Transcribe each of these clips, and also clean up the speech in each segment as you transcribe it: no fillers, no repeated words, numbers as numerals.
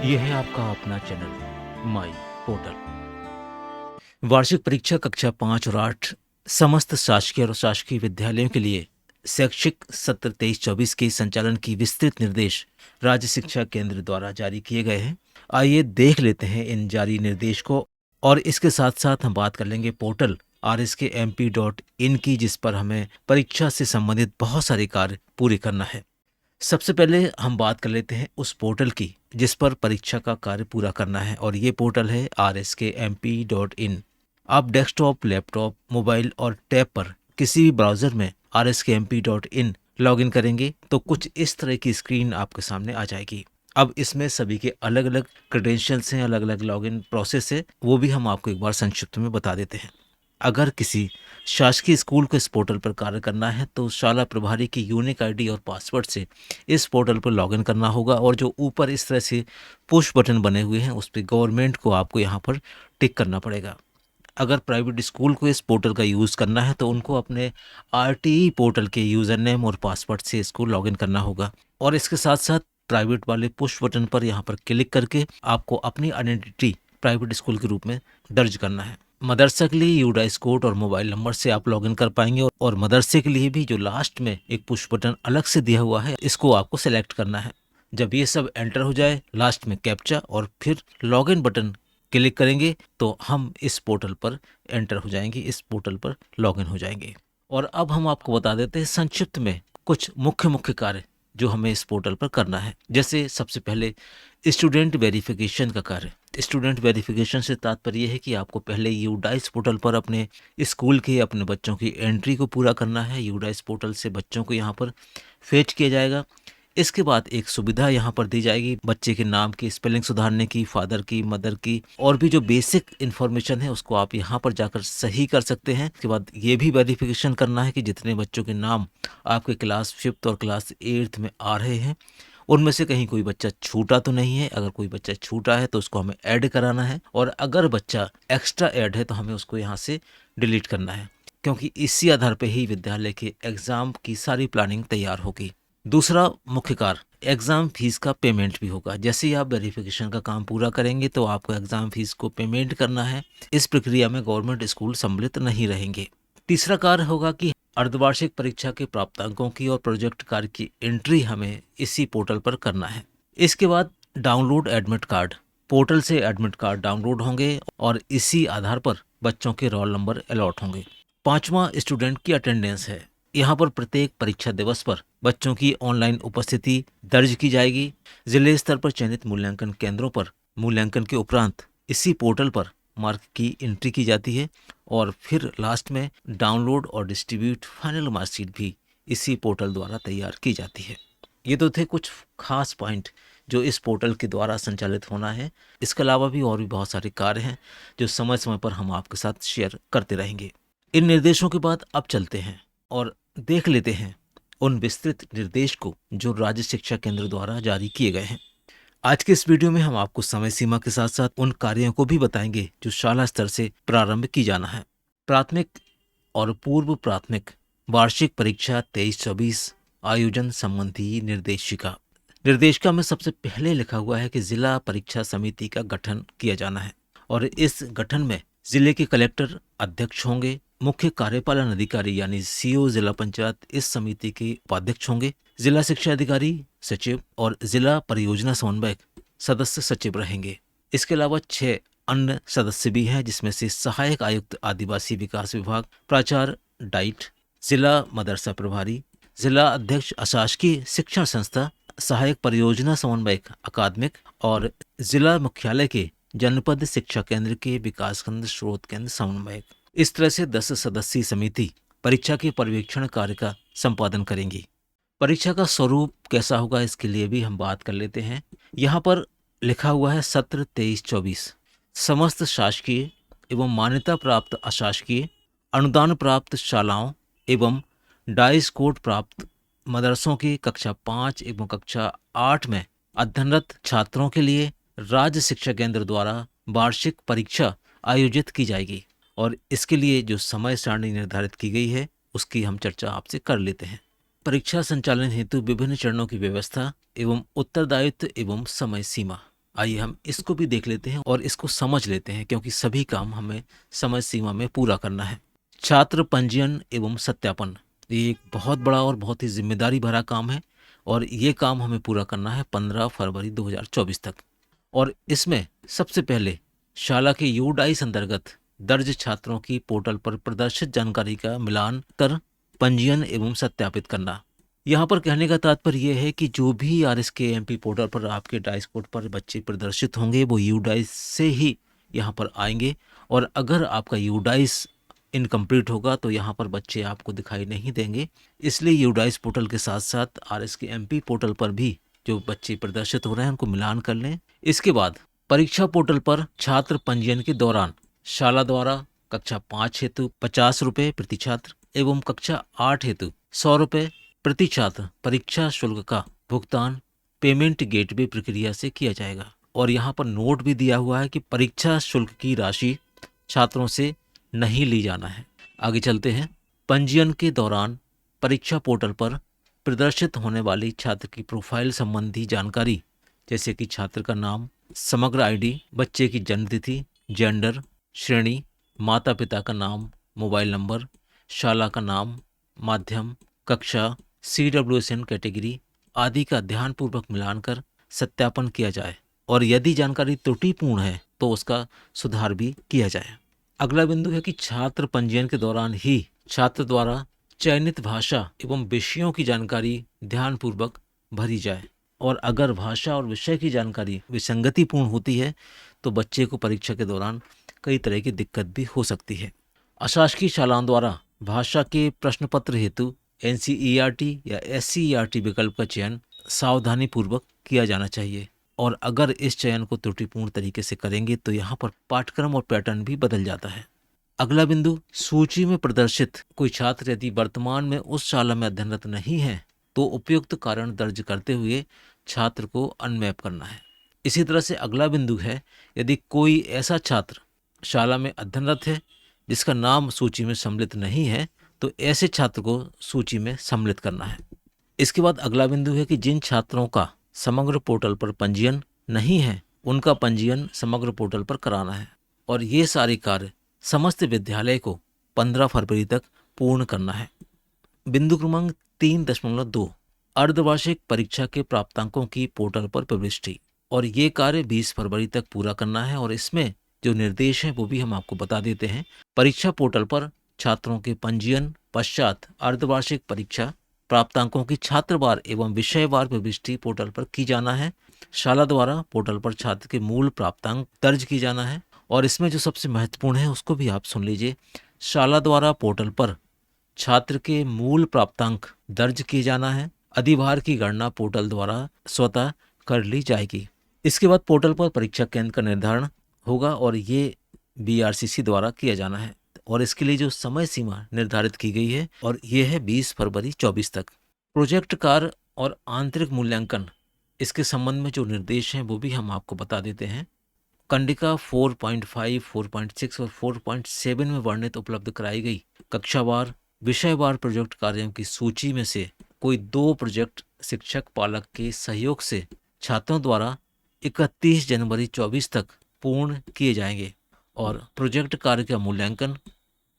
ये है आपका अपना चैनल माई पोर्टल। वार्षिक परीक्षा कक्षा 5 और 8 समस्त शासकीय और शासकीय विद्यालयों के लिए शैक्षिक सत्र 23-24 के संचालन की विस्तृत निर्देश राज्य शिक्षा केंद्र द्वारा जारी किए गए हैं। आइए देख लेते हैं इन जारी निर्देश को, और इसके साथ साथ हम बात कर लेंगे पोर्टल rskmp.in की, जिस पर हमें परीक्षा से संबंधित बहुत सारे कार्य पूरे करना है। सबसे पहले हम बात कर लेते हैं उस पोर्टल की जिस पर परीक्षा का कार्य पूरा करना है, और ये पोर्टल है rskmp.in। आप डेस्कटॉप, लैपटॉप, मोबाइल और टैब पर किसी भी ब्राउज़र में rskmp.in लॉगिन करेंगे तो कुछ इस तरह की स्क्रीन आपके सामने आ जाएगी। अब इसमें सभी के अलग अलग क्रेडेंशियल्स हैं, अलग अलग लॉगिन प्रोसेस है, वो भी हम आपको एक बार संक्षिप्त में बता देते हैं। अगर किसी शासकीय स्कूल को इस पोर्टल पर कार्य करना है तो शाला प्रभारी की यूनिक आईडी और पासवर्ड से इस पोर्टल पर लॉगिन करना होगा, और जो ऊपर इस तरह से पुश बटन बने हुए हैं उस पर गवर्नमेंट को आपको यहाँ पर टिक करना पड़ेगा। अगर प्राइवेट स्कूल को इस पोर्टल का यूज़ करना है तो उनको अपने आरटीई पोर्टल के यूज़र नेम और पासवर्ड से इसको लॉगिन करना होगा, और इसके साथ साथ प्राइवेट वाले पुश बटन पर यहाँ पर क्लिक करके आपको अपनी आइडेंटिटी प्राइवेट स्कूल के रूप में दर्ज करना है। मदरसा के लिए यूडाइस कोड और मोबाइल नंबर से आप लॉगिन कर पाएंगे, और मदरसे के लिए भी जो लास्ट में एक पुश बटन अलग से दिया हुआ है इसको आपको सेलेक्ट करना है। जब ये सब एंटर हो जाए, लास्ट में कैप्चा और फिर लॉगिन बटन क्लिक करेंगे तो हम इस पोर्टल पर एंटर हो जाएंगे, इस पोर्टल पर लॉगिन हो जाएंगे। और अब हम आपको बता देते हैं संक्षिप्त में कुछ मुख्य कार्य जो हमें इस पोर्टल पर करना है। जैसे सबसे पहले स्टूडेंट वेरिफिकेशन का कार्य। स्टूडेंट वेरिफिकेशन से तात्पर्य यह है कि आपको पहले यूडाइस पोर्टल पर अपने स्कूल के अपने बच्चों की एंट्री को पूरा करना है। यूडाइस पोर्टल से बच्चों को यहाँ पर फेच किया जाएगा। इसके बाद एक सुविधा यहाँ पर दी जाएगी बच्चे के नाम की स्पेलिंग सुधारने की, फादर की, मदर की, और भी जो बेसिक इन्फॉर्मेशन है उसको आप यहाँ पर जाकर सही कर सकते हैं। इसके बाद ये भी वेरिफिकेशन करना है कि जितने बच्चों के नाम आपके क्लास 5th और क्लास 8th में आ रहे हैं उनमें से कहीं कोई बच्चा छूटा तो नहीं है। अगर कोई बच्चा छूटा है तो उसको हमें ऐड कराना है, और अगर बच्चा एक्स्ट्रा ऐड है तो हमें उसको यहाँ से डिलीट करना है, क्योंकि इसी आधार पर ही विद्यालय के एग्जाम की सारी प्लानिंग तैयार होगी। दूसरा मुख्य कार्य एग्जाम फीस का पेमेंट भी होगा। जैसे ही आप वेरिफिकेशन का काम पूरा करेंगे तो आपको एग्जाम फीस को पेमेंट करना है। इस प्रक्रिया में गवर्नमेंट स्कूल सम्मिलित नहीं रहेंगे। तीसरा कार्य होगा कि अर्धवार्षिक परीक्षा के प्राप्तांकों की और प्रोजेक्ट कार्य की एंट्री हमें इसी पोर्टल पर करना है। इसके बाद डाउनलोड एडमिट कार्ड। पोर्टल से एडमिट कार्ड डाउनलोड होंगे और इसी आधार पर बच्चों के रोल नंबर अलॉट होंगे। पांचवा स्टूडेंट की अटेंडेंस है। यहाँ पर प्रत्येक परीक्षा दिवस पर बच्चों की ऑनलाइन उपस्थिति दर्ज की जाएगी। जिले स्तर पर चयनित मूल्यांकन केंद्रों पर मूल्यांकन के उपरांत इसी पोर्टल पर मार्क की एंट्री की जाती है, और फिर लास्ट में डाउनलोड और डिस्ट्रीब्यूट फाइनल मार्कशीट भी इसी पोर्टल द्वारा तैयार की जाती है। ये तो थे कुछ खास पॉइंट जो इस पोर्टल के द्वारा संचालित होना है। इसके अलावा भी और भी बहुत सारे कार्य हैं जो समय समय पर हम आपके साथ शेयर करते रहेंगे। इन निर्देशों के बाद अब चलते हैं और देख लेते हैं उन विस्तृत निर्देश को जो राज्य शिक्षा केंद्र द्वारा जारी किए गए हैं। आज के इस वीडियो में हम आपको समय सीमा के साथ साथ उन कार्यों को भी बताएंगे जो शाला स्तर से प्रारंभ की जाना है। प्राथमिक और पूर्व प्राथमिक वार्षिक परीक्षा 23-24 आयोजन संबंधी निर्देशिका। निर्देशिका में सबसे पहले लिखा हुआ है कि जिला परीक्षा समिति का गठन किया जाना है, और इस गठन में जिले के कलेक्टर अध्यक्ष होंगे। मुख्य कार्यपालन अधिकारी यानी सीओ जिला पंचायत इस समिति के उपाध्यक्ष होंगे। जिला शिक्षा अधिकारी सचिव और जिला परियोजना समन्वयक सदस्य सचिव रहेंगे। इसके अलावा 6 अन्य सदस्य भी हैं, जिसमें से सहायक आयुक्त आदिवासी विकास विभाग, प्राचार्य डाइट, जिला मदरसा प्रभारी, जिला अध्यक्ष अशासकीय शिक्षण संस्था, सहायक परियोजना समन्वयक अकादमिक, और जिला मुख्यालय के जनपद शिक्षा केंद्र के विकासखंड स्रोत केंद्र समन्वयक। इस तरह से 10 सदस्यीय समिति परीक्षा के पर्यवेक्षण कार्य का संपादन करेंगी। परीक्षा का स्वरूप कैसा होगा इसके लिए भी हम बात कर लेते हैं। यहाँ पर लिखा हुआ है सत्र 23-24 समस्त शासकीय एवं मान्यता प्राप्त अशासकीय अनुदान प्राप्त शालाओं एवं डाइस कोड प्राप्त मदरसों की कक्षा 5 एवं कक्षा 8 में अध्ययनरत छात्रों के लिए राज्य शिक्षा केंद्र द्वारा वार्षिक परीक्षा आयोजित की जाएगी, और इसके लिए जो समय सारणी निर्धारित की गई है उसकी हम चर्चा आपसे कर लेते हैं। परीक्षा संचालन हेतु विभिन्न चरणों की व्यवस्था एवं उत्तरदायित्व एवं समय सीमा। आइए हम इसको भी देख लेते हैं और इसको समझ लेते हैं, क्योंकि सभी काम हमें समय सीमा में पूरा करना है। छात्र पंजीयन एवं सत्यापन, ये एक बहुत बड़ा और बहुत ही जिम्मेदारी भरा काम है और ये काम हमें पूरा करना है 15 फरवरी 2024 तक। और इसमें सबसे पहले शाला के यूडाइस अंतर्गत दर्ज छात्रों की पोर्टल पर प्रदर्शित जानकारी का मिलान कर पंजीयन एवं सत्यापित करना। यहाँ पर कहने का तात्पर्य यह है कि जो भी RSKMP पोर्टल पर आपके डाइस कोड पर बच्चे प्रदर्शित होंगे वो यूडाइस से ही यहाँ पर आएंगे, और अगर आपका यूडाइस इनकम्प्लीट होगा तो यहाँ पर बच्चे आपको दिखाई नहीं देंगे। इसलिए यूडाइस पोर्टल के साथ साथ RSKMP पोर्टल पर भी जो बच्चे प्रदर्शित हो रहे हैं उनको मिलान कर लें। इसके बाद परीक्षा पोर्टल पर छात्र पंजीयन के दौरान शाला द्वारा कक्षा 5 हेतु 50 रुपये प्रति छात्र एवं कक्षा 8 हेतु 100 रुपये प्रति छात्र परीक्षा शुल्क का भुगतान पेमेंट गेटवे प्रक्रिया से किया जाएगा। और यहाँ पर नोट भी दिया हुआ है कि परीक्षा शुल्क की राशि छात्रों से नहीं ली जाना है। आगे चलते हैं। पंजीयन के दौरान परीक्षा पोर्टल पर प्रदर्शित होने वाली छात्र की प्रोफाइल संबंधी जानकारी, जैसे कि छात्र का नाम, समग्र आईडी, बच्चे की जन्मतिथि, जेंडर, श्रेणी, माता पिता का नाम, मोबाइल नंबर, शाला का नाम, माध्यम, कक्षा, CWSN कैटेगरी आदि का ध्यानपूर्वक मिलान कर सत्यापन किया जाए और यदि जानकारी त्रुटिपूर्ण है तो उसका सुधार भी किया जाए। अगला बिंदु है कि छात्र पंजीयन के दौरान ही छात्र द्वारा चयनित भाषा एवं विषयों की जानकारी ध्यानपूर्वक भरी जाए, और अगर भाषा और विषय की जानकारी विसंगतिपूर्ण होती है तो बच्चे को परीक्षा के दौरान कई तरह की दिक्कत भी हो सकती है। अशासकीय शालाओं द्वारा भाषा के प्रश्न पत्र हेतु NCERT या SCERT विकल्प का चयन सावधानी पूर्वक किया जाना चाहिए, और अगर इस चयन को त्रुटिपूर्ण तरीके से करेंगे तो यहाँ पर पाठ्यक्रम और पैटर्न भी बदल जाता है। अगला बिंदु, सूची में प्रदर्शित कोई छात्र यदि वर्तमान में उस शाला में अध्ययनरत नहीं है तो उपयुक्त कारण दर्ज करते हुए छात्र को अनमैप करना है। इसी तरह से अगला बिंदु है, यदि कोई ऐसा छात्र शाला में अध्ययनरत है जिसका नाम सूची में सम्मिलित नहीं है तो ऐसे छात्र को सूची में सम्मिलित करना है। इसके बाद अगला बिंदु है कि जिन छात्रों का समग्र पोर्टल पर पंजीयन नहीं है उनका पंजीयन समग्र पोर्टल पर कराना है, और ये सारे कार्य समस्त विद्यालय को 15 फरवरी तक पूर्ण करना है। बिंदु क्रमांक 3.2 अर्धवार्षिक परीक्षा के प्राप्तांकों की पोर्टल पर प्रविष्टि, और ये कार्य 20 फरवरी तक पूरा करना है। और इसमें जो निर्देश हैं वो भी हम आपको बता देते हैं। परीक्षा पोर्टल पर छात्रों के पंजीयन पश्चात अर्धवार्षिक परीक्षा प्राप्तांकों की छात्रवार एवं विषयवार प्रविष्टि पोर्टल पर की जाना है। शाला द्वारा पोर्टल पर छात्र के मूल प्राप्तांक दर्ज की जाना है, और इसमें जो सबसे महत्वपूर्ण है उसको भी आप सुन लीजिए। शाला द्वारा पोर्टल पर छात्र के मूल प्राप्तांक दर्ज किए जाना है। अधिभार की गणना पोर्टल द्वारा स्वतः कर ली जाएगी। इसके बाद पोर्टल पर परीक्षा केंद्र का निर्धारण होगा और ये BRCC द्वारा किया जाना है, और इसके लिए जो समय सीमा निर्धारित की गई है और ये है 20 फरवरी 24 तक। प्रोजेक्ट कार्य और आंतरिक मूल्यांकन, इसके संबंध में जो निर्देश हैं वो भी हम आपको बता देते हैं। कंडिका 4.5, 4.6 और 4.7 में वर्णित उपलब्ध कराई गई कक्षावार विषयवार प्रोजेक्ट कार्यों की सूची में से कोई 2 प्रोजेक्ट शिक्षक पालक के सहयोग से छात्रों द्वारा 31 जनवरी 24 तक पूर्ण किए जाएंगे, और प्रोजेक्ट कार्य का मूल्यांकन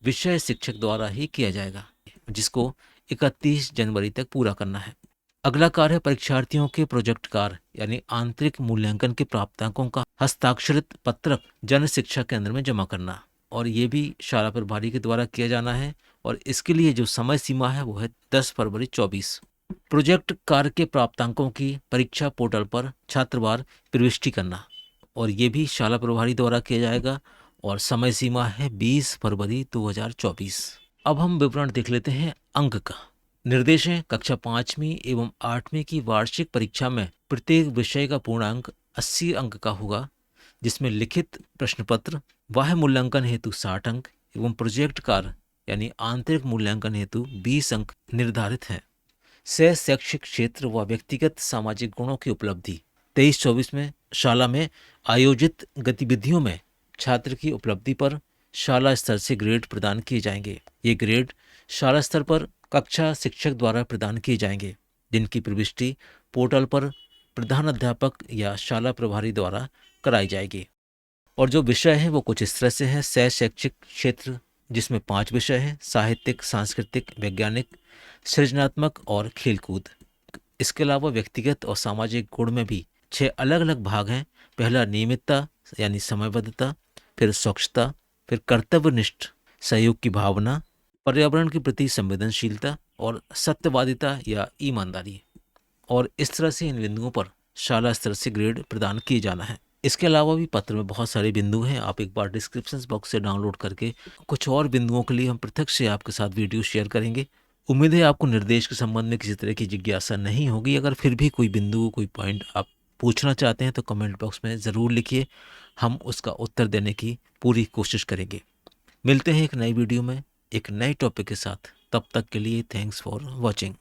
विषय शिक्षक द्वारा ही किया जाएगा, जिसको 31 जनवरी तक पूरा करना है। अगला कार्य है परीक्षार्थियों के प्रोजेक्ट कार्य यानी आंतरिक मूल्यांकन के प्राप्तांकों का हस्ताक्षरित पत्रक जन शिक्षा केंद्र में जमा करना, और ये भी शाला प्रभारी के द्वारा किया जाना है, और इसके लिए जो समय सीमा है वो है 10 फरवरी 24। प्रोजेक्ट कार्य के प्राप्तांकों की परीक्षा पोर्टल पर छात्रवार प्रविष्टि करना, और ये भी शाला प्रभारी द्वारा किया जाएगा, और समय सीमा है 20 फरवरी 2024। अब हम विवरण देख लेते हैं अंक का। निर्देश है कक्षा 5वीं एवं 8वीं की वार्षिक परीक्षा में प्रत्येक विषय का पूर्णांक 80 अंक का होगा, जिसमें लिखित प्रश्न पत्र, बाह्य मूल्यांकन हेतु 60 अंक एवं प्रोजेक्ट कार्य यानी आंतरिक मूल्यांकन हेतु 20 अंक निर्धारित हैं। शैक्षिक क्षेत्र व व्यक्तिगत सामाजिक गुणों की उपलब्धि 23-24 में शाला में आयोजित गतिविधियों में छात्र की उपलब्धि पर शाला स्तर से ग्रेड प्रदान किए जाएंगे। ये ग्रेड शाला स्तर पर कक्षा शिक्षक द्वारा प्रदान किए जाएंगे, जिनकी प्रविष्टि पोर्टल पर प्रधान अध्यापक या शाला प्रभारी द्वारा कराई जाएगी। और जो विषय है वो कुछ इस तरह से है। सह शैक्षिक क्षेत्र, जिसमें 5 विषय हैं: साहित्यिक, सांस्कृतिक, वैज्ञानिक, सृजनात्मक और खेलकूद। इसके अलावा व्यक्तिगत और सामाजिक गुण में भी 6 अलग अलग भाग हैं। पहला नियमितता यानी समयबद्धता, फिर स्वच्छता, फिर कर्तव्यनिष्ठ सहयोग की भावना, पर्यावरण के प्रति संवेदनशीलता और सत्यवादिता या ईमानदारी। और इस तरह से इन बिंदुओं पर शाला स्तर से ग्रेड प्रदान किए जाना है। इसके अलावा भी पत्र में बहुत सारे बिंदु हैं। आप एक बार डिस्क्रिप्शन बॉक्स से डाउनलोड करके कुछ और बिंदुओं के लिए हम पृथक से आपके साथ वीडियो शेयर करेंगे। उम्मीद है आपको निर्देश के संबंध में किसी तरह की जिज्ञासा नहीं होगी। अगर फिर भी कोई बिंदु, कोई पॉइंट आप पूछना चाहते हैं तो कमेंट बॉक्स में ज़रूर लिखिए, हम उसका उत्तर देने की पूरी कोशिश करेंगे। मिलते हैं एक नई वीडियो में एक नए टॉपिक के साथ। तब तक के लिए थैंक्स फॉर वॉचिंग।